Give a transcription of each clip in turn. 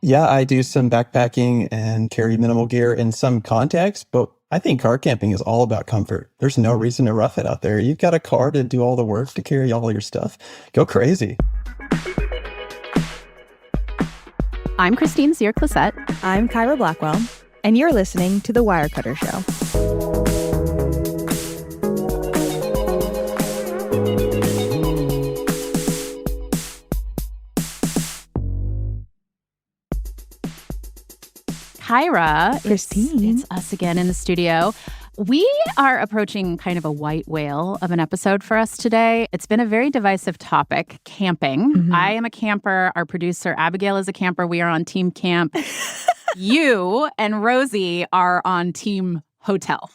Yeah, I do some backpacking and carry minimal gear in some contexts, but I think car camping is all about comfort. There's no reason to rough it out there. You've got a car to do all the work to carry all your stuff. Go crazy. I'm Christine Cyr-Clisette. I'm Kyra Blackwell, and you're listening to The Wirecutter Show. Kyra, Christine. It's us again in the studio. We are approaching kind of a white whale of an episode for us today. It's been a very divisive topic, camping. Mm-hmm. I am a camper. Our producer, Abigail, is a camper. We are on Team Camp. You and Rosie are on Team Hotel.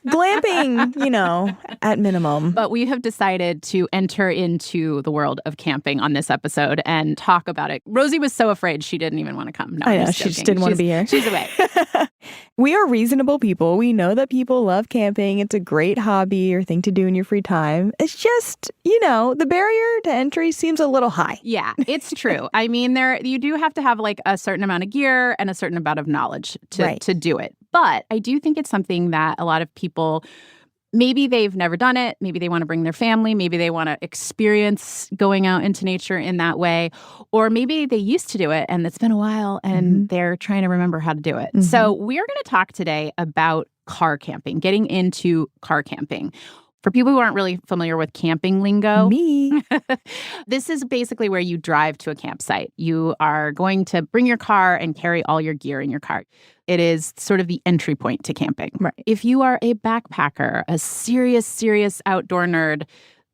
Glamping, at minimum. But we have decided to enter into the world of camping on this episode and talk about it. Rosie was so afraid she didn't even want to come. No, I know, she just didn't want to be here. She's away. We are reasonable people. We know that people love camping. It's a great hobby or thing to do in your free time. It's just, the barrier to entry seems a little high. Yeah, it's true. I mean, you do have to have like a certain amount of gear and a certain amount of knowledge to do it. But I do think it's something that a lot of people, maybe they've never done it. Maybe they want to bring their family. Maybe they want to experience going out into nature in that way. Or maybe they used to do it and it's been a while and they're trying to remember how to do it. Mm-hmm. So we're going to talk today about car camping, getting into car camping. For people who aren't really familiar with camping lingo, me, this is basically where you drive to a campsite. You are going to bring your car and carry all your gear in your car. It is sort of the entry point to camping. Right. If you are a backpacker, a serious outdoor nerd,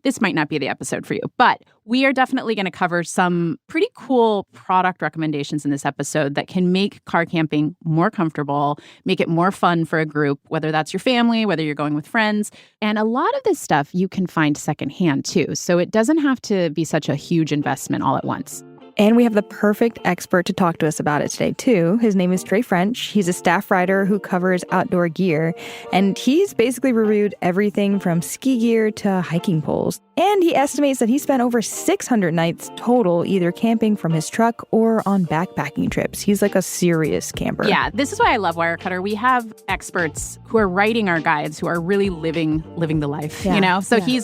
this might not be the episode for you. But we are definitely going to cover some pretty cool product recommendations in this episode that can make car camping more comfortable, make it more fun for a group, whether that's your family, whether you're going with friends. And a lot of this stuff you can find secondhand too. So it doesn't have to be such a huge investment all at once. And we have the perfect expert to talk to us about it today, too. His name is Trey French. He's a staff writer who covers outdoor gear. And he's basically reviewed everything from ski gear to hiking poles. And he estimates that he spent over 600 nights total either camping from his truck or on backpacking trips. He's like a serious camper. Yeah, this is why I love Wirecutter. We have experts who are writing our guides who are really living the life, So he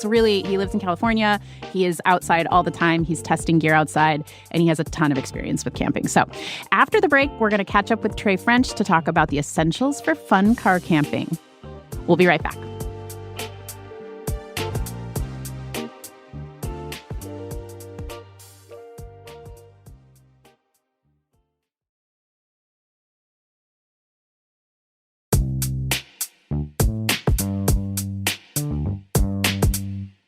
lives in California. He is outside all the time. He's testing gear outside, and he has a ton of experience with camping. So after the break, we're going to catch up with Trey French to talk about the essentials for fun car camping. We'll be right back.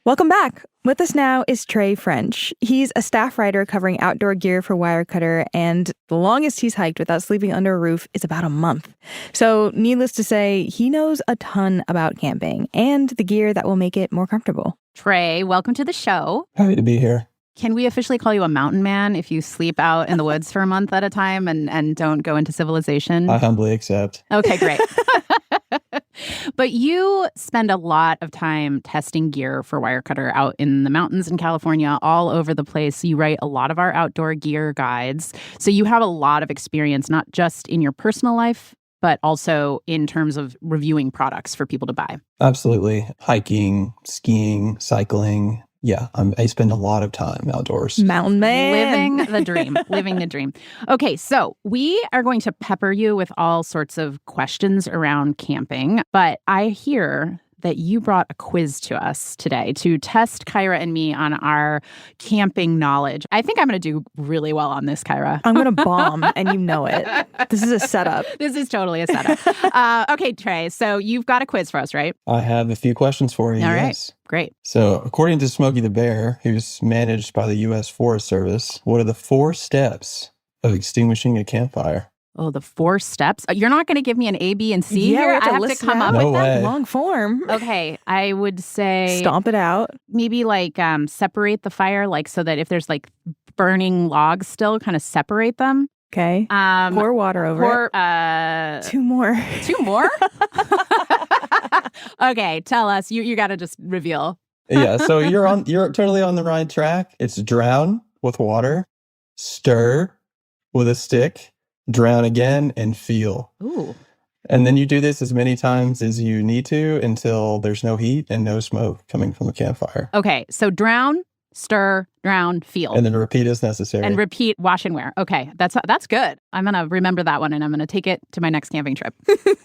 Welcome back. With us now is Trey French. He's a staff writer covering outdoor gear for Wirecutter, and the longest he's hiked without sleeping under a roof is about a month. So needless to say, he knows a ton about camping and the gear that will make it more comfortable. Trey, welcome to the show. Happy to be here. Can we officially call you a mountain man if you sleep out in the woods for a month at a time and don't go into civilization? I humbly accept. Okay, great. But you spend a lot of time testing gear for Wirecutter out in the mountains in California, all over the place. You write a lot of our outdoor gear guides. So you have a lot of experience, not just in your personal life, but also in terms of reviewing products for people to buy. Absolutely. Hiking, skiing, cycling. Yeah, I spend a lot of time outdoors. Mountain man. Living the dream. Okay, so we are going to pepper you with all sorts of questions around camping, but I hear that you brought a quiz to us today to test Kyra and me on our camping knowledge. I think I'm going to do really well on this, Kyra. I'm going to bomb, and you know it. This is a setup. This is totally a setup. Okay, Trey, so you've got a quiz for us, right? I have a few questions for you. All right, yes. great. So according to Smokey the Bear, who's managed by the U.S. Forest Service, what are the 4 steps of extinguishing a campfire? Oh, the 4 steps. You're not going to give me an A, B, and C here? I have to come up with them? Long form. Okay, I would say... Stomp it out. Maybe separate the fire, so that if there's burning logs still, kind of separate them. Okay. Pour water over it. 2 more. 2 more? Okay, tell us. You got to just reveal. Yeah, so you're totally on the right track. It's drown with water, stir with a stick, drown again, and feel. Ooh. And then you do this as many times as you need to until there's no heat and no smoke coming from the campfire. Okay, so drown, stir, drown, feel. And then repeat as necessary. And repeat, wash and wear. Okay, that's good. I'm going to remember that one, and I'm going to take it to my next camping trip.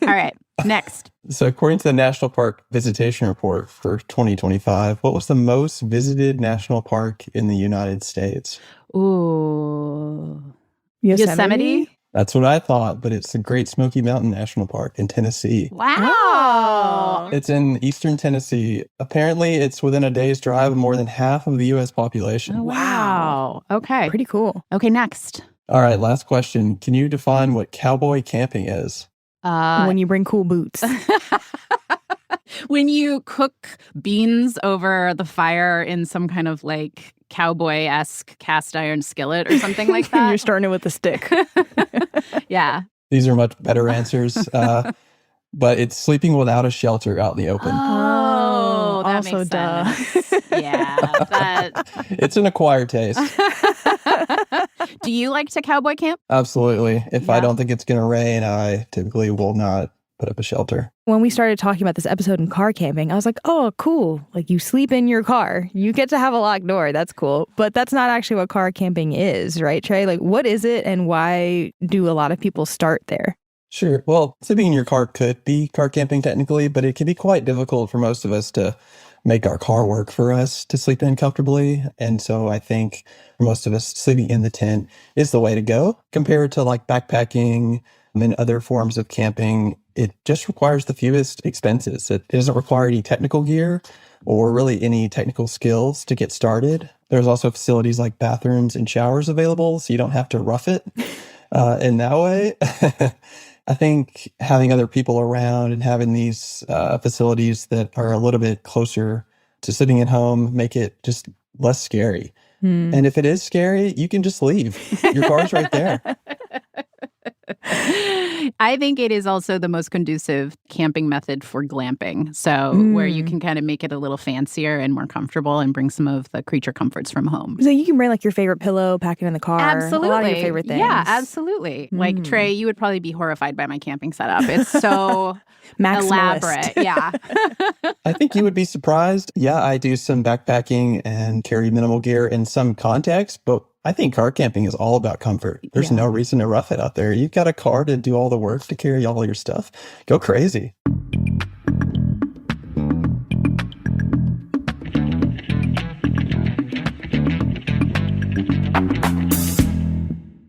All right, next. So according to the National Park Visitation Report for 2025, what was the most visited national park in the United States? Ooh. Yosemite? That's what I thought, but it's the Great Smoky Mountain National Park in Tennessee. Wow. It's in eastern Tennessee. Apparently, it's within a day's drive of more than half of the U.S. population. Oh, wow. Okay. Pretty cool. Okay, next. All right, last question. Can you define what cowboy camping is? When you bring cool boots. When you cook beans over the fire in some kind of like cowboy-esque cast iron skillet or something like that. You're starting it with a stick. Yeah. These are much better answers. But it's sleeping without a shelter out in the open. Oh, that also makes duh. sense. Yeah. It's an acquired taste. Do you like to cowboy camp? Absolutely. If I Yeah. don't think it's going to rain, I typically will not put up a shelter. When we started talking about this episode in car camping, I was like, oh, cool. Like you sleep in your car. You get to have a locked door. That's cool. But that's not actually what car camping is, right, Trey? Like what is it and why do a lot of people start there? Sure. Well, sleeping in your car could be car camping technically, but it can be quite difficult for most of us to make our car work for us to sleep in comfortably. And so I think for most of us, sleeping in the tent is the way to go compared to like backpacking and other forms of camping. It just requires the fewest expenses. It doesn't require any technical gear or really any technical skills to get started. There's also facilities like bathrooms and showers available, so you don't have to rough it in that way. I think having other people around and having these facilities that are a little bit closer to sitting at home make it just less scary. And if it is scary, you can just leave. Your car's right there. I think it is also the most conducive camping method for glamping. So where you can kind of make it a little fancier and more comfortable and bring some of the creature comforts from home. So you can bring like your favorite pillow, pack it in the car. Absolutely. A lot of your favorite things. Yeah, absolutely. Like Trey, you would probably be horrified by my camping setup. It's so elaborate. Yeah. I think you would be surprised. Yeah, I do some backpacking and carry minimal gear in some contexts, but I think car camping is all about comfort. There's no reason to rough it out there. You've got a car to do all the work to carry all your stuff. Go crazy.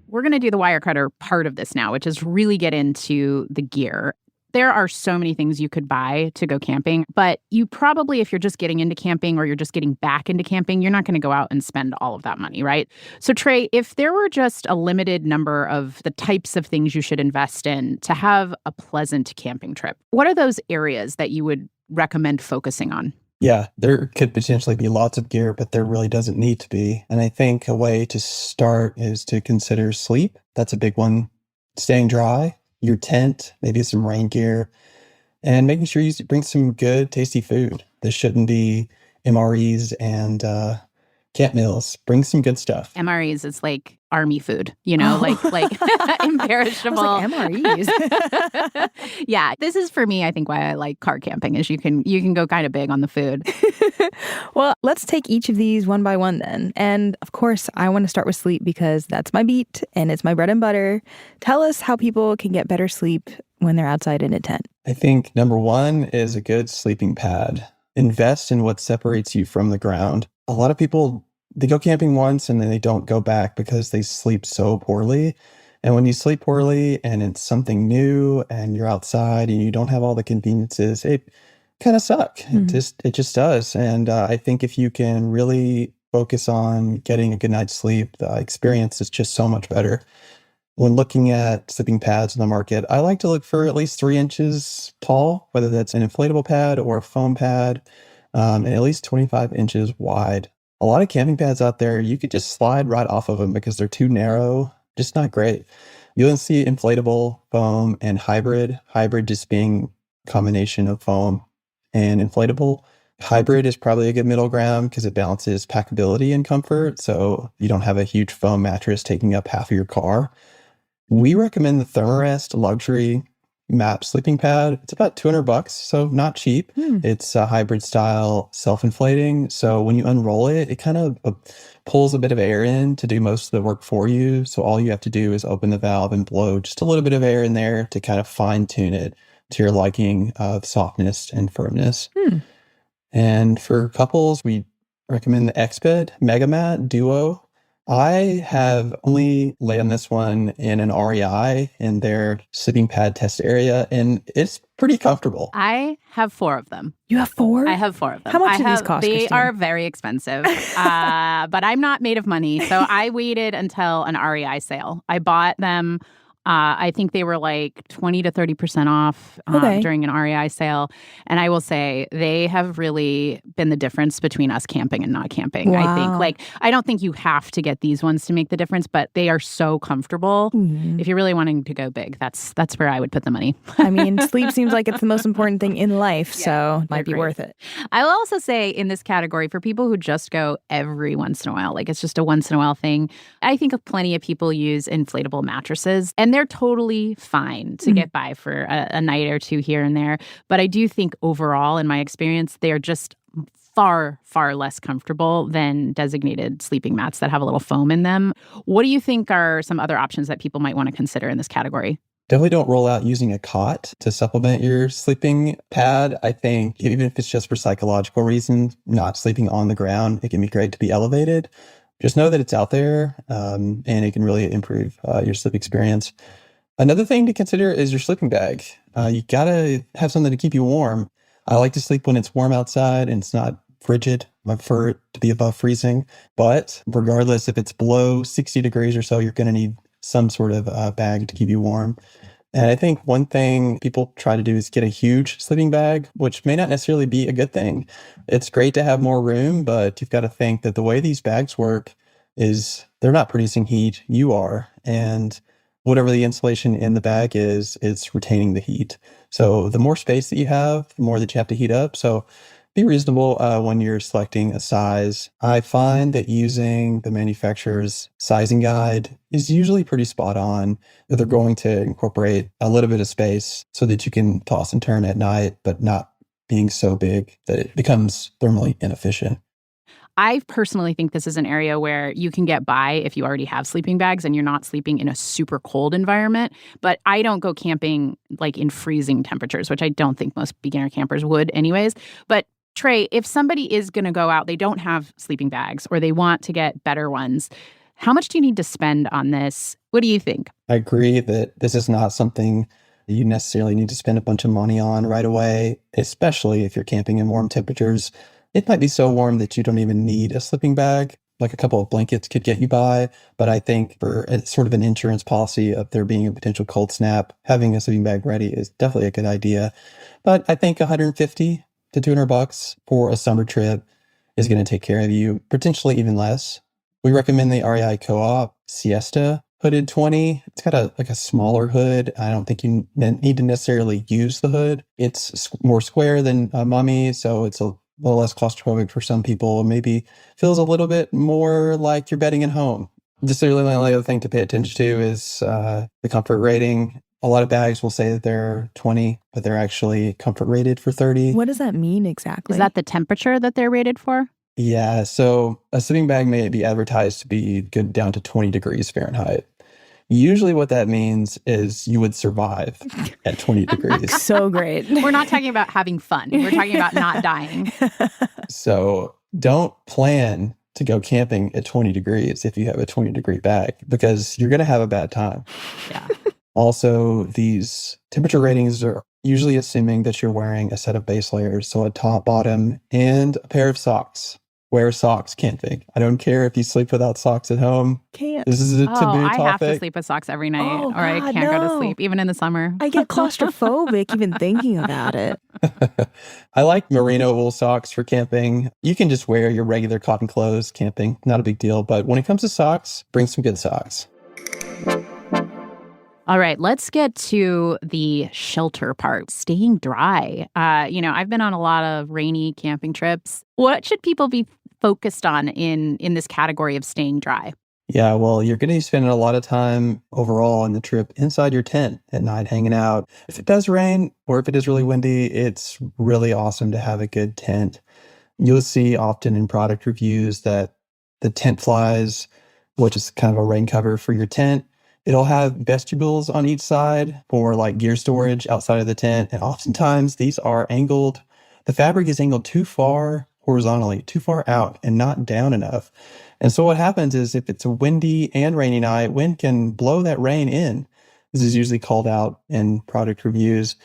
We're going to do the Wirecutter part of this now, which is really get into the gear. There are so many things you could buy to go camping, but you probably, if you're just getting into camping or you're just getting back into camping, you're not going to go out and spend all of that money, right? So Trey, if there were just a limited number of the types of things you should invest in to have a pleasant camping trip, what are those areas that you would recommend focusing on? Yeah, there could potentially be lots of gear, but there really doesn't need to be. And I think a way to start is to consider sleep. That's a big one. Staying dry, your tent, maybe some rain gear, and making sure you bring some good, tasty food. This shouldn't be MREs and camp meals. Bring some good stuff. MREs is like army food, you know, like imperishable. I was like, MREs. Yeah, this is for me, I think why I like car camping is you can go kind of big on the food. Well, let's take each of these one by one then. And of course, I want to start with sleep because that's my beat and it's my bread and butter. Tell us how people can get better sleep when they're outside in a tent. I think number one is a good sleeping pad. Invest in what separates you from the ground. A lot of people, they go camping once and then they don't go back because they sleep so poorly. And when you sleep poorly and it's something new and you're outside and you don't have all the conveniences, it kind of suck. It just does. And I think if you can really focus on getting a good night's sleep, the experience is just so much better. When looking at sleeping pads in the market, I like to look for at least 3 inches tall, whether that's an inflatable pad or a foam pad, and at least 25 inches wide. A lot of camping pads out there, you could just slide right off of them because they're too narrow, just not great. You'll see inflatable, foam, and hybrid. Hybrid just being a combination of foam and inflatable. Hybrid is probably a good middle ground because it balances packability and comfort. So you don't have a huge foam mattress taking up half of your car. We recommend the Thermarest luxury map sleeping pad. It's about $200, so not cheap. It's a hybrid style, self-inflating. So when you unroll it, it kind of pulls a bit of air in to do most of the work for you. So all you have to do is open the valve and blow just a little bit of air in there to kind of fine tune it to your liking of softness and firmness. And for couples, we recommend the Xbed Mega Mat Duo. I have only laid on this one in an REI in their sleeping pad test area, and it's pretty comfortable. I have 4 of them. You have 4? I have 4 of them. How much do these cost, They Christine? are very expensive, but I'm not made of money, so I waited until an REI sale. I bought them. I think they were like 20 to 30% off during an REI sale. And I will say they have really been the difference between us camping and not camping. Wow. I think I don't think you have to get these ones to make the difference, but they are so comfortable. If you're really wanting to go big, that's where I would put the money. I mean, sleep seems like it's the most important thing in life, so it might be worth it. I will also say in this category, for people who just go every once in a while, like it's just a once in a while thing, I think plenty of people use inflatable mattresses, and they're totally fine to get by for a night or two here and there. But I do think overall, in my experience, they are just far, far less comfortable than designated sleeping mats that have a little foam in them. What do you think are some other options that people might want to consider in this category? Definitely don't roll out using a cot to supplement your sleeping pad. I think even if it's just for psychological reasons, not sleeping on the ground, it can be great to be elevated. Just know that it's out there, and it can really improve your sleep experience. Another thing to consider is your sleeping bag. You gotta have something to keep you warm. I like to sleep when it's warm outside and it's not frigid. I prefer it to be above freezing. But regardless, if it's below 60 degrees or so, you're gonna need some sort of bag to keep you warm. And I think one thing people try to do is get a huge sleeping bag, which may not necessarily be a good thing. It's great to have more room, but you've got to think that the way these bags work is they're not producing heat, you are. And whatever the insulation in the bag is, it's retaining the heat. So the more space that you have, the more that you have to heat up. So be reasonable when you're selecting a size. I find that using the manufacturer's sizing guide is usually pretty spot on. They're going to incorporate a little bit of space so that you can toss and turn at night, but not being so big that it becomes thermally inefficient. I personally think this is an area where you can get by if you already have sleeping bags and you're not sleeping in a super cold environment. But I don't go camping like in freezing temperatures, which I don't think most beginner campers would anyways. But Trey, if somebody is going to go out, they don't have sleeping bags or they want to get better ones, how much do you need to spend on this? What do you think? I agree that this is not something you necessarily need to spend a bunch of money on right away, especially if you're camping in warm temperatures. It might be so warm that you don't even need a sleeping bag. Like a couple of blankets could get you by. But I think for a, sort of an insurance policy of there being a potential cold snap, having a sleeping bag ready is definitely a good idea. But I think $150 to $200 for a summer trip is going to take care of you, potentially even less. We recommend the REI Co-op Siesta hooded 20. It's got a smaller hood. I don't think you need to necessarily use the hood. It's more square than Mummy, so it's a little less claustrophobic for some people. Maybe feels a little bit more like you're bedding at home. Just really the only other thing to pay attention to is the comfort rating. A lot of bags will say that they're 20, but they're actually comfort rated for 30. What does that mean exactly? Is that the temperature that they're rated for? Yeah, so a sleeping bag may be advertised to be good down to 20 degrees Fahrenheit. Usually what that means is you would survive at 20 degrees. So great. We're not talking about having fun. We're talking about not dying. So don't plan to go camping at 20 degrees if you have a 20-degree bag, because you're going to have a bad time. Yeah. Also, these temperature ratings are usually assuming that you're wearing a set of base layers, so a top, bottom, and a pair of socks. Wear socks camping. I don't care if you sleep without socks at home. Can't. This is a taboo topic. I have to sleep with socks every night, or I can't go to sleep, even in the summer. I get claustrophobic even thinking about it. I like merino wool socks for camping. You can just wear your regular cotton clothes camping. Not a big deal. But when it comes to socks, bring some good socks. All right, let's get to the shelter part, staying dry. I've been on a lot of rainy camping trips. What should people be focused on in this category of staying dry? Yeah, well, you're going to be spending a lot of time overall on the trip inside your tent at night hanging out. If it does rain or if it is really windy, it's really awesome to have a good tent. You'll see often in product reviews that the tent flies, which is kind of a rain cover for your tent, it'll have vestibules on each side for like gear storage outside of the tent. And oftentimes these are angled, the fabric is angled too far horizontally, too far out and not down enough. And so what happens is if it's a windy and rainy night, wind can blow that rain in. This is usually called out in product reviews.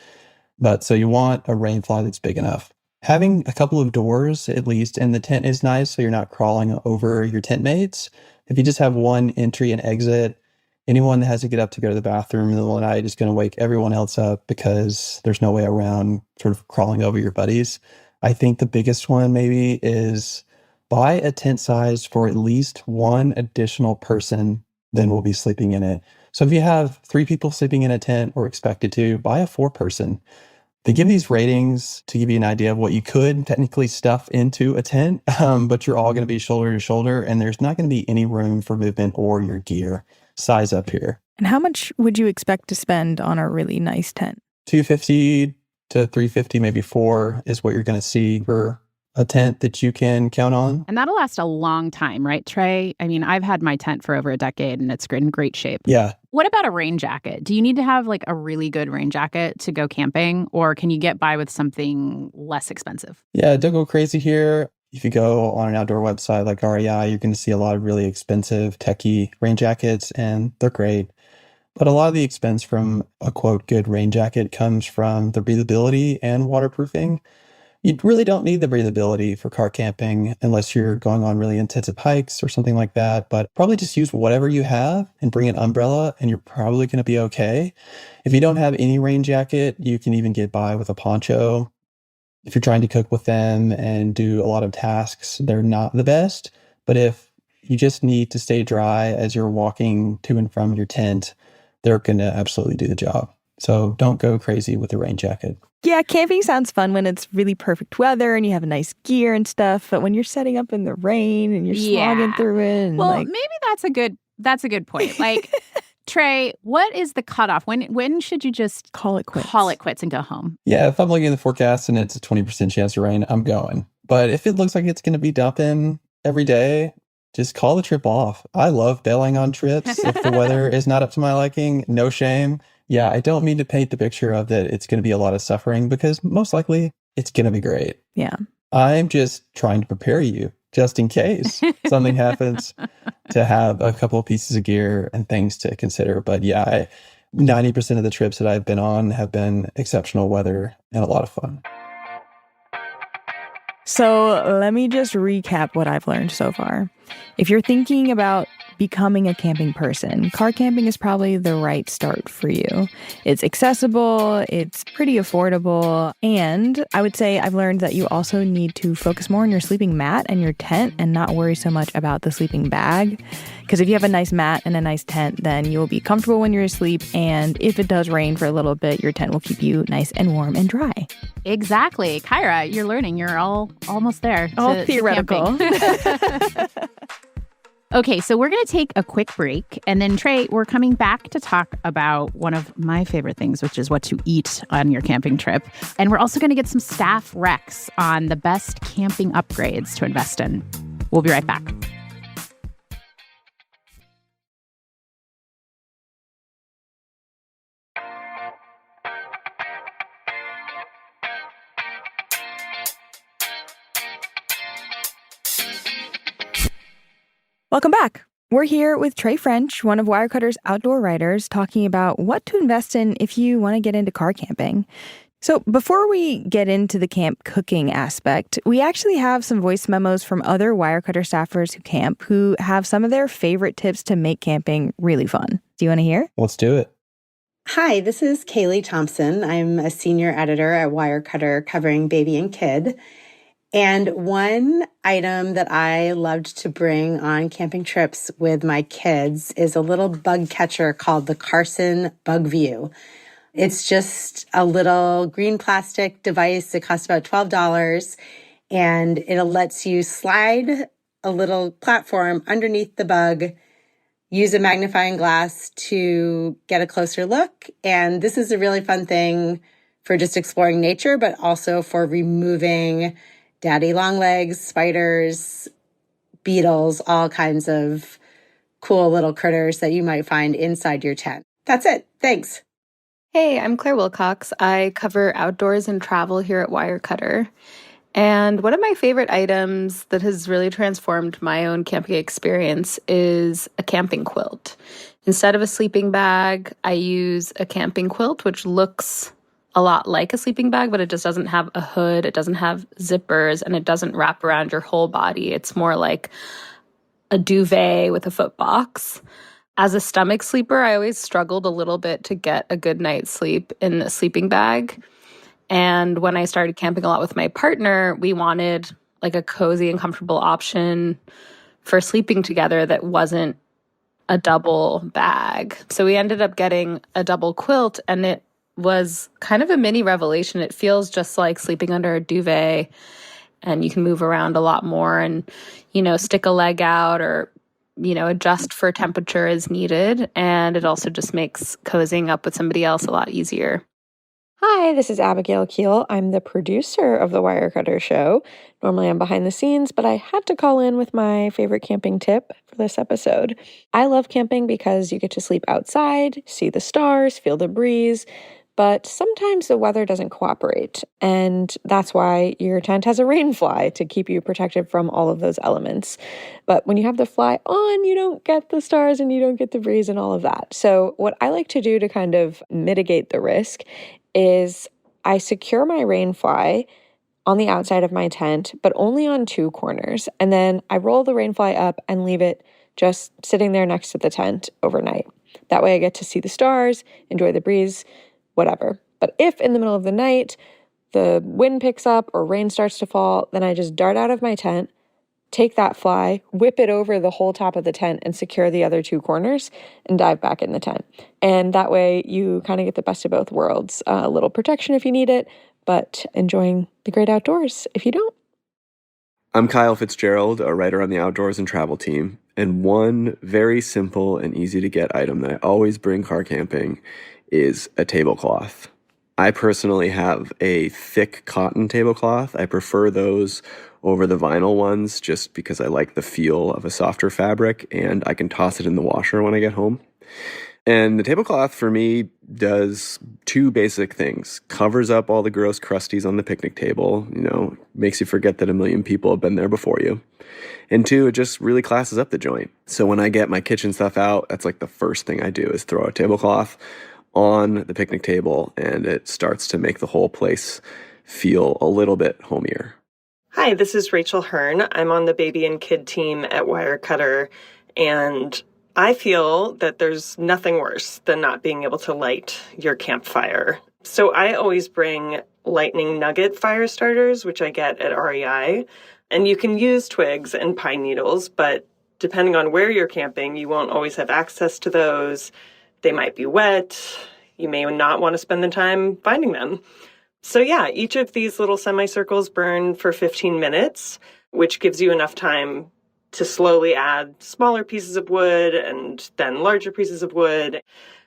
But so you want a rain fly that's big enough. Having a couple of doors at least in the tent is nice so you're not crawling over your tent mates. If you just have one entry and exit, anyone that has to get up to go to the bathroom in the middle of the night is going to wake everyone else up because there's no way around sort of crawling over your buddies. I think the biggest one maybe is buy a tent size for at least one additional person than will be sleeping in it. So if you have 3 people sleeping in a tent or expected to, buy a 4-person. They give these ratings to give you an idea of what you could technically stuff into a tent, but you're all going to be shoulder to shoulder, and there's not going to be any room for movement or your gear. Size up here. And how much would you expect to spend on a really nice tent? $250 to $350, maybe $4 is what you're going to see for a tent that you can count on. And that'll last a long time, right, Trey? I mean, I've had my tent for over a decade and it's in great shape. Yeah. What about a rain jacket? Do you need to have like a really good rain jacket to go camping, or can you get by with something less expensive? Yeah, don't go crazy here. If you go on an outdoor website like REI, you're going to see a lot of really expensive techie rain jackets, and they're great. But a lot of the expense from a quote good rain jacket comes from the breathability and waterproofing. You really don't need the breathability for car camping unless you're going on really intensive hikes or something like that. But probably just use whatever you have and bring an umbrella and you're probably going to be okay. If you don't have any rain jacket, you can even get by with a poncho. If you're trying to cook with them and do a lot of tasks, they're not the best. But if you just need to stay dry as you're walking to and from your tent, they're going to absolutely do the job. So don't go crazy with the rain jacket. Yeah, camping sounds fun when it's really perfect weather and you have nice gear and stuff. But when you're setting up in the rain and you're slogging through it, and well, maybe that's a good point. Like, Trey, what is the cutoff? When should you just call it quits? Call it quits and go home. Yeah, if I'm looking at the forecast and it's a 20% chance of rain, I'm going. But if it looks like it's going to be dumping every day, just call the trip off. I love bailing on trips. If the weather is not up to my liking, no shame. Yeah, I don't mean to paint the picture of that it's going to be a lot of suffering because most likely it's going to be great. Yeah. I'm just trying to prepare you just in case something happens to have a couple of pieces of gear and things to consider. But yeah, 90% of the trips that I've been on have been exceptional weather and a lot of fun. So let me just recap what I've learned so far. If you're thinking about becoming a camping person, car camping is probably the right start for you. It's accessible, it's pretty affordable, and I would say I've learned that you also need to focus more on your sleeping mat and your tent and not worry so much about the sleeping bag. Because if you have a nice mat and a nice tent, then you'll be comfortable when you're asleep, and if it does rain for a little bit, your tent will keep you nice and warm and dry. Exactly. Kyra, you're learning. You're almost there. All theoretical. Okay, so we're going to take a quick break. And then, Trey, we're coming back to talk about one of my favorite things, which is what to eat on your camping trip. And we're also going to get some staff recs on the best camping upgrades to invest in. We'll be right back. Welcome back. We're here with Trey French, one of Wirecutter's outdoor writers, talking about what to invest in if you want to get into car camping. So before we get into the camp cooking aspect, we actually have some voice memos from other Wirecutter staffers who camp who have some of their favorite tips to make camping really fun. Do you want to hear? Let's do it. Hi, this is Kaylee Thompson. I'm a senior editor at Wirecutter covering baby and kid. And one item that I loved to bring on camping trips with my kids is a little bug catcher called the Carson Bug View. It's just a little green plastic device. It costs about $12, and it lets you slide a little platform underneath the bug, use a magnifying glass to get a closer look. And this is a really fun thing for just exploring nature, but also for removing daddy longlegs, spiders, beetles, all kinds of cool little critters that you might find inside your tent. That's it. Thanks. Hey, I'm Claire Wilcox. I cover outdoors and travel here at Wirecutter. And one of my favorite items that has really transformed my own camping experience is a camping quilt. Instead of a sleeping bag, I use a camping quilt, which looks a lot like a sleeping bag, but it just doesn't have a hood, it doesn't have zippers, and it doesn't wrap around your whole body. It's more like a duvet with a foot box. As a stomach sleeper, I always struggled a little bit to get a good night's sleep in a sleeping bag. And when I started camping a lot with my partner, we wanted like a cozy and comfortable option for sleeping together that wasn't a double bag. So we ended up getting a double quilt, and it was kind of a mini revelation. It feels just like sleeping under a duvet, and you can move around a lot more and, stick a leg out or, adjust for temperature as needed. And it also just makes cozying up with somebody else a lot easier. Hi, this is Abigail Keel. I'm the producer of the Wirecutter show. Normally I'm behind the scenes, but I had to call in with my favorite camping tip for this episode. I love camping because you get to sleep outside, see the stars, feel the breeze, but sometimes the weather doesn't cooperate, and that's why your tent has a rain fly to keep you protected from all of those elements. But when you have the fly on, you don't get the stars and you don't get the breeze and all of that. So what I like to do to kind of mitigate the risk is I secure my rain fly on the outside of my tent, but only on 2 corners. And then I roll the rain fly up and leave it just sitting there next to the tent overnight. That way I get to see the stars, enjoy the breeze, whatever. But if in the middle of the night the wind picks up or rain starts to fall, then I just dart out of my tent, take that fly, whip it over the whole top of the tent and secure the other 2 corners and dive back in the tent. And that way you kind of get the best of both worlds. A little protection if you need it, but enjoying the great outdoors if you don't. I'm Kyle Fitzgerald, a writer on the Outdoors and Travel team. And one very simple and easy to get item that I always bring car camping is a tablecloth. I personally have a thick cotton tablecloth. I prefer those over the vinyl ones just because I like the feel of a softer fabric, and I can toss it in the washer when I get home. And the tablecloth for me does 2 basic things. Covers up all the gross crusties on the picnic table, makes you forget that a million people have been there before you. And 2, it just really classes up the joint. So when I get my kitchen stuff out, that's like the first thing I do is throw a tablecloth on the picnic table, and it starts to make the whole place feel a little bit homier. Hi, this is Rachel Hearn. I'm on the baby and kid team at Wirecutter, and I feel that there's nothing worse than not being able to light your campfire. So I always bring lightning nugget fire starters, which I get at REI, and you can use twigs and pine needles, but depending on where you're camping, you won't always have access to those. They might be wet. You may not want to spend the time finding them. So yeah, each of these little semicircles burn for 15 minutes, which gives you enough time to slowly add smaller pieces of wood and then larger pieces of wood.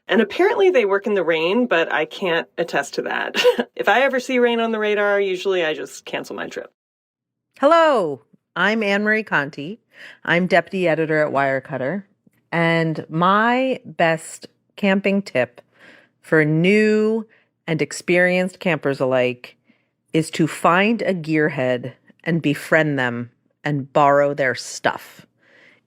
And apparently they work in the rain, but I can't attest to that. If I ever see rain on the radar, usually I just cancel my trip. Hello, I'm Anne-Marie Conti. I'm deputy editor at Wirecutter. And my best camping tip for new and experienced campers alike is to find a gearhead and befriend them and borrow their stuff.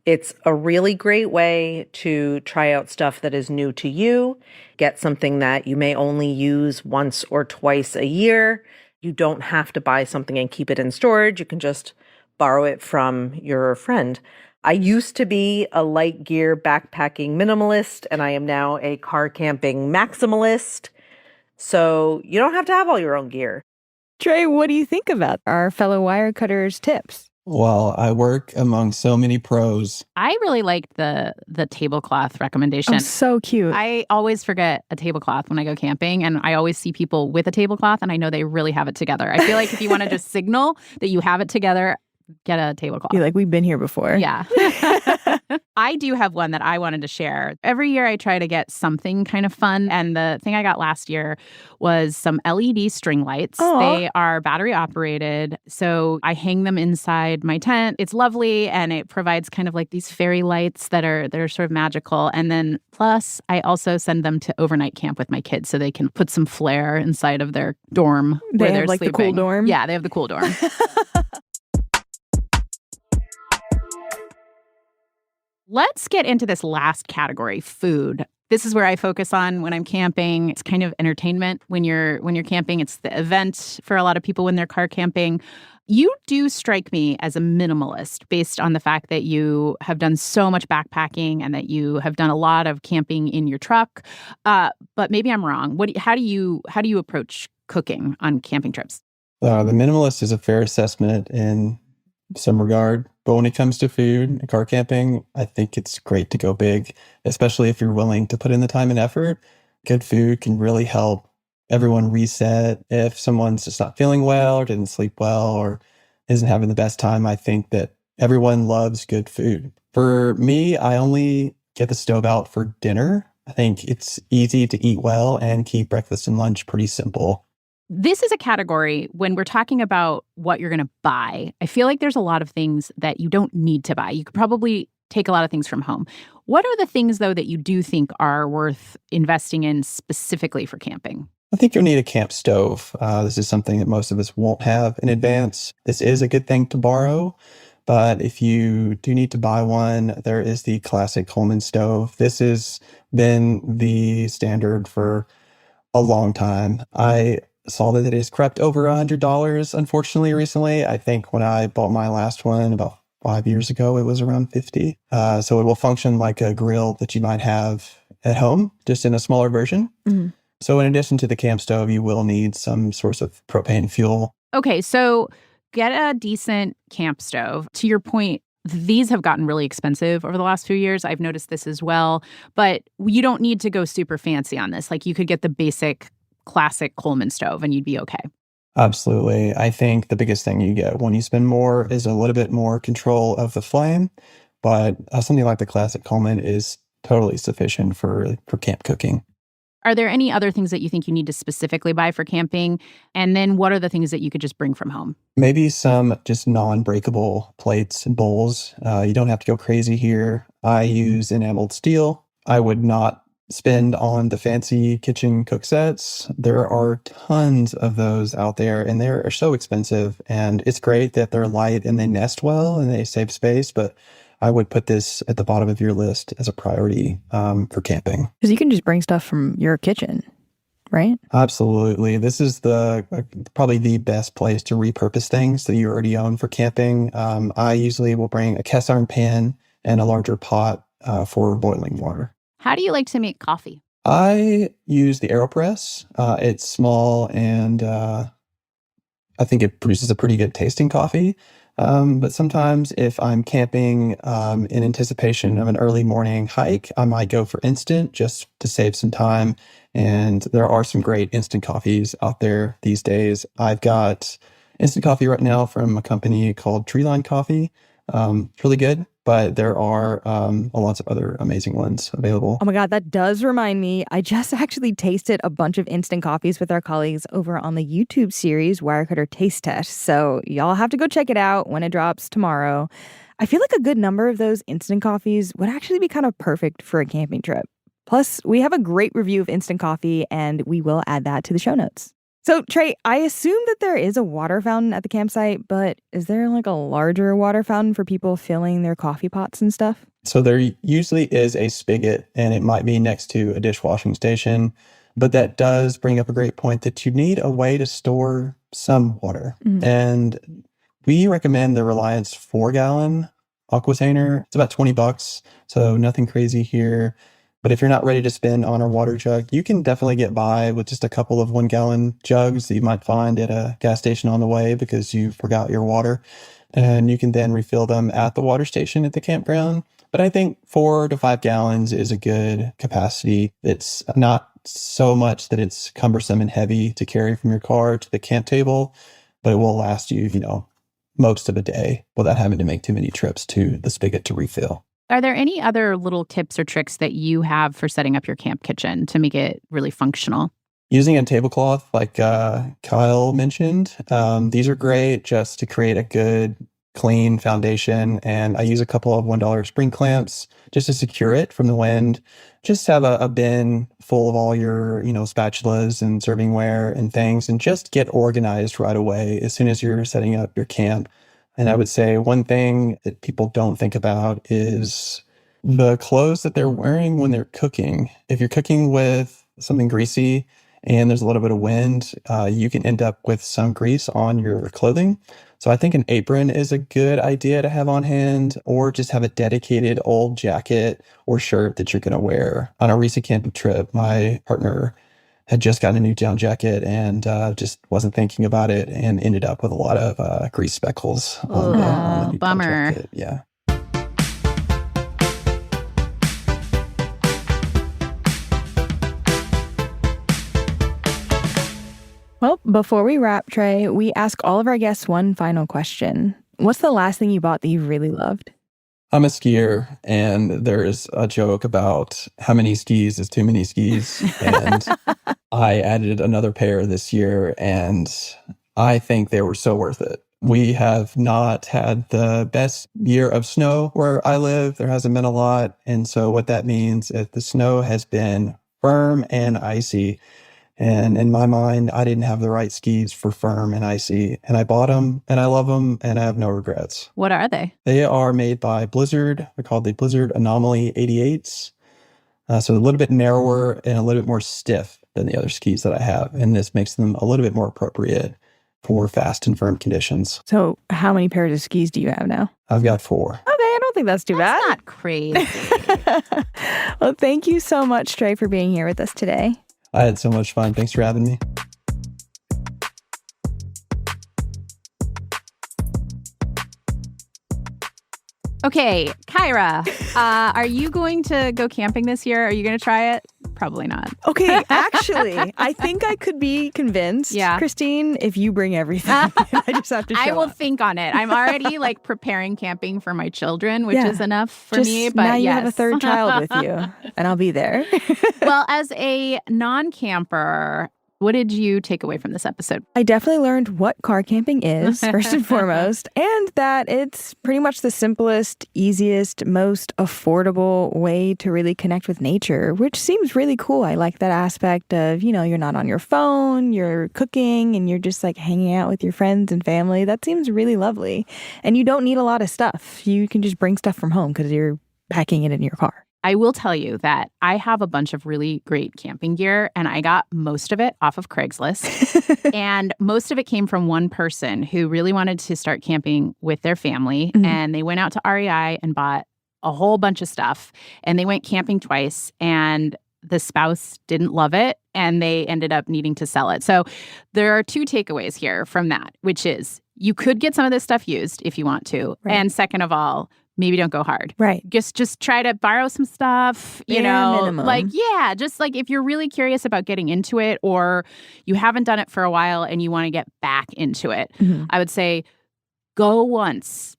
It's a really great way to try out stuff that is new to you, get something that you may only use once or twice a year. You don't have to buy something and keep it in storage. You can just borrow it from your friend. I used to be a light gear backpacking minimalist, and I am now a car camping maximalist. So you don't have to have all your own gear. Trey, what do you think about our fellow Wirecutters' tips? Well, I work among so many pros. I really liked the tablecloth recommendation. Oh, so cute. I always forget a tablecloth when I go camping, and I always see people with a tablecloth, and I know they really have it together. I feel like if you want to just signal that you have it together, get a tablecloth. You're like, we've been here before. Yeah. I do have one that I wanted to share. Every year I try to get something kind of fun. And the thing I got last year was some LED string lights. Aww. They are battery operated. So I hang them inside my tent. It's lovely. And it provides kind of like these fairy lights that are sort of magical. And then plus I also send them to overnight camp with my kids so they can put some flair inside of their dorm where They they're have like sleeping. the cool dorm? Yeah, they have the cool dorm. Let's get into this last category, food. This is where I focus on when I'm camping. It's kind of entertainment when you're camping. It's the event for a lot of people when they're car camping. You do strike me as a minimalist based on the fact that you have done so much backpacking and that you have done a lot of camping in your truck. But maybe I'm wrong. How do you approach cooking on camping trips? The minimalist is a fair assessment in some regard. But when it comes to food and car camping, I think it's great to go big, especially if you're willing to put in the time and effort. Good food can really help everyone reset. If someone's just not feeling well or didn't sleep well or isn't having the best time, I think that everyone loves good food. For me, I only get the stove out for dinner. I think it's easy to eat well and keep breakfast and lunch pretty simple. This is a category when we're talking about what you're going to buy. I feel like there's a lot of things that you don't need to buy. You could probably take a lot of things from home. What are the things, though, that you do think are worth investing in specifically for camping? I think you'll need a camp stove. This is something that most of us won't have in advance. This is a good thing to borrow, but if you do need to buy one, there is the classic Coleman stove. This has been the standard for a long time. I saw that it has crept over $100, unfortunately, recently. I think when I bought my last one about 5 years ago, it was around $50. So it will function like a grill that you might have at home, just in a smaller version. Mm-hmm. So in addition to the camp stove, you will need some source of propane fuel. Okay, so get a decent camp stove. To your point, these have gotten really expensive over the last few years. I've noticed this as well. But you don't need to go super fancy on this. Like you could get the basic classic Coleman stove and you'd be okay. Absolutely. I think the biggest thing you get when you spend more is a little bit more control of the flame. But something like the classic Coleman is totally sufficient for camp cooking. Are there any other things that you think you need to specifically buy for camping? And then what are the things that you could just bring from home? Maybe some just non-breakable plates and bowls. You don't have to go crazy here. I use enameled steel. I would not spend on the fancy kitchen cook sets. There are tons of those out there and they are so expensive. And it's great that they're light and they nest well and they save space, but I would put this at the bottom of your list as a priority for camping. Because you can just bring stuff from your kitchen, right? Absolutely. This is probably the best place to repurpose things that you already own for camping. I usually will bring a cast iron pan and a larger pot for boiling water. How do you like to make coffee? I use the AeroPress. It's small and I think it produces a pretty good tasting coffee. But sometimes if I'm camping in anticipation of an early morning hike, I might go for instant just to save some time. And there are some great instant coffees out there these days. I've got instant coffee right now from a company called Treeline Coffee. It's really good, but there are lots of other amazing ones available. Oh my God, that does remind me. I just actually tasted a bunch of instant coffees with our colleagues over on the YouTube series Wirecutter Taste Test. So y'all have to go check it out when it drops tomorrow. I feel like a good number of those instant coffees would actually be kind of perfect for a camping trip. Plus, we have a great review of instant coffee and we will add that to the show notes. So, Trey, I assume that there is a water fountain at the campsite, but is there like a larger water fountain for people filling their coffee pots and stuff? So there usually is a spigot and it might be next to a dishwashing station, but that does bring up a great point that you need a way to store some water. Mm-hmm. And we recommend the Reliance 4-gallon Aquatainer. It's about $20, so nothing crazy here. But if you're not ready to spend on a water jug, you can definitely get by with just a couple of 1-gallon jugs that you might find at a gas station on the way because you forgot your water. And you can then refill them at the water station at the campground. But I think 4 to 5 gallons is a good capacity. It's not so much that it's cumbersome and heavy to carry from your car to the camp table, but it will last you, most of a day without having to make too many trips to the spigot to refill. Are there any other little tips or tricks that you have for setting up your camp kitchen to make it really functional? Using a tablecloth, like Kyle mentioned, these are great just to create a good, clean foundation. And I use a couple of $1 spring clamps just to secure it from the wind. Just have a bin full of all your, spatulas and servingware and things, and just get organized right away as soon as you're setting up your camp. And I would say one thing that people don't think about is the clothes that they're wearing when they're cooking. If you're cooking with something greasy and there's a little bit of wind, you can end up with some grease on your clothing. So I think an apron is a good idea to have on hand, or just have a dedicated old jacket or shirt that you're going to wear. On a recent camping trip, my partner had just gotten a new down jacket and just wasn't thinking about it and ended up with a lot of grease speckles on the new down bummer. jacket. Yeah. Well, before we wrap, Trey, we ask all of our guests one final question. What's the last thing you bought that you really loved? I'm a skier, and there's a joke about how many skis is too many skis. And I added another pair this year, and I think they were so worth it. We have not had the best year of snow where I live. There hasn't been a lot. And so what that means is the snow has been firm and icy. And in my mind, I didn't have the right skis for firm and icy. And I bought them, and I love them, and I have no regrets. What are they? They are made by Blizzard. They're called the Blizzard Anomaly 88s. So a little bit narrower and a little bit more stiff than the other skis that I have. And this makes them a little bit more appropriate for fast and firm conditions. So how many pairs of skis do you have now? I've got 4. Okay, I don't think that's too bad. That's not crazy. Well, thank you so much, Trey, for being here with us today. I had so much fun. Thanks for having me. Okay, Kyra, are you going to go camping this year? Are you going to try it? Probably not. Okay, actually, I think I could be convinced. Yeah. Christine, if you bring everything, I just have to show I will up. think on it. I'm already preparing camping for my children, which is enough for Just me. But now you yes. have a third child with you, and I'll be there. Well, as a non-camper, what did you take away from this episode? I definitely learned what car camping is, first and foremost, and that it's pretty much the simplest, easiest, most affordable way to really connect with nature, which seems really cool. I like that aspect of, you're not on your phone, you're cooking, and you're just hanging out with your friends and family. That seems really lovely. And you don't need a lot of stuff. You can just bring stuff from home because you're packing it in your car. I will tell you that I have a bunch of really great camping gear, and I got most of it off of Craigslist. And most of it came from one person who really wanted to start camping with their family. Mm-hmm. And they went out to REI and bought a whole bunch of stuff. And they went camping twice, and the spouse didn't love it, and they ended up needing to sell it. So there are 2 takeaways here from that, which is you could get some of this stuff used if you want to. Right. And second of all, maybe don't go hard. Right. Just try to borrow some stuff, Bare minimum. If you're really curious about getting into it, or you haven't done it for a while and you want to get back into it, Mm-hmm. I would say go once,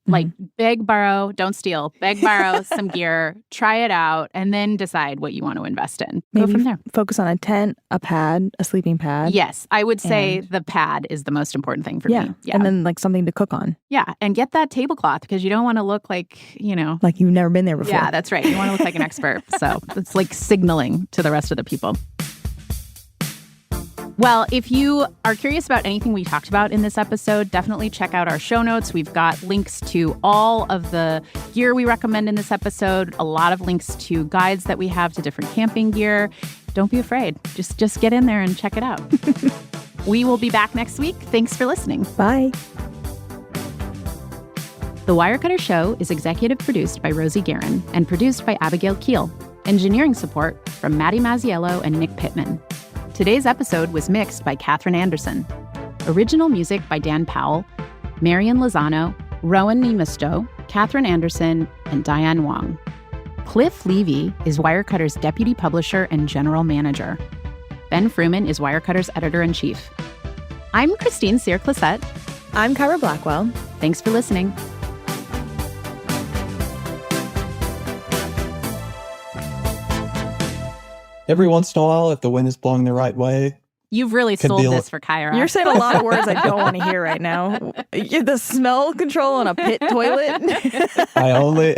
beg, borrow, don't steal, beg, borrow some gear, try it out, and then decide what you want to invest in. Maybe go from there. Focus on a tent, a pad, a sleeping pad. Yes, I would say the pad is the most important thing for me. Yeah. And then something to cook on. Yeah, and get that tablecloth because you don't want to look like Like you've never been there before. Yeah, that's right. You want to look like an expert. So it's like signaling to the rest of the people. Well, if you are curious about anything we talked about in this episode, definitely check out our show notes. We've got links to all of the gear we recommend in this episode, a lot of links to guides that we have to different camping gear. Don't be afraid. Just get in there and check it out. We will be back next week. Thanks for listening. Bye. The Wirecutter Show is executive produced by Rosie Guerin and produced by Abigail Keel. Engineering support from Maddie Mazziello and Nick Pittman. Today's episode was mixed by Katherine Anderson. Original music by Dan Powell, Marian Lozano, Rowan Nemisto, Katherine Anderson, and Diane Wong. Cliff Levy is Wirecutter's deputy publisher and general manager. Ben Fruman is Wirecutter's editor-in-chief. I'm Christine Cyr-Clisette. I'm Kyra Blackwell. Thanks for listening. Every once in a while, if the wind is blowing the right way, You've really Could sold be a this li- for Kyra. You're saying a lot of words I don't want to hear right now. The smell control on a pit toilet. I only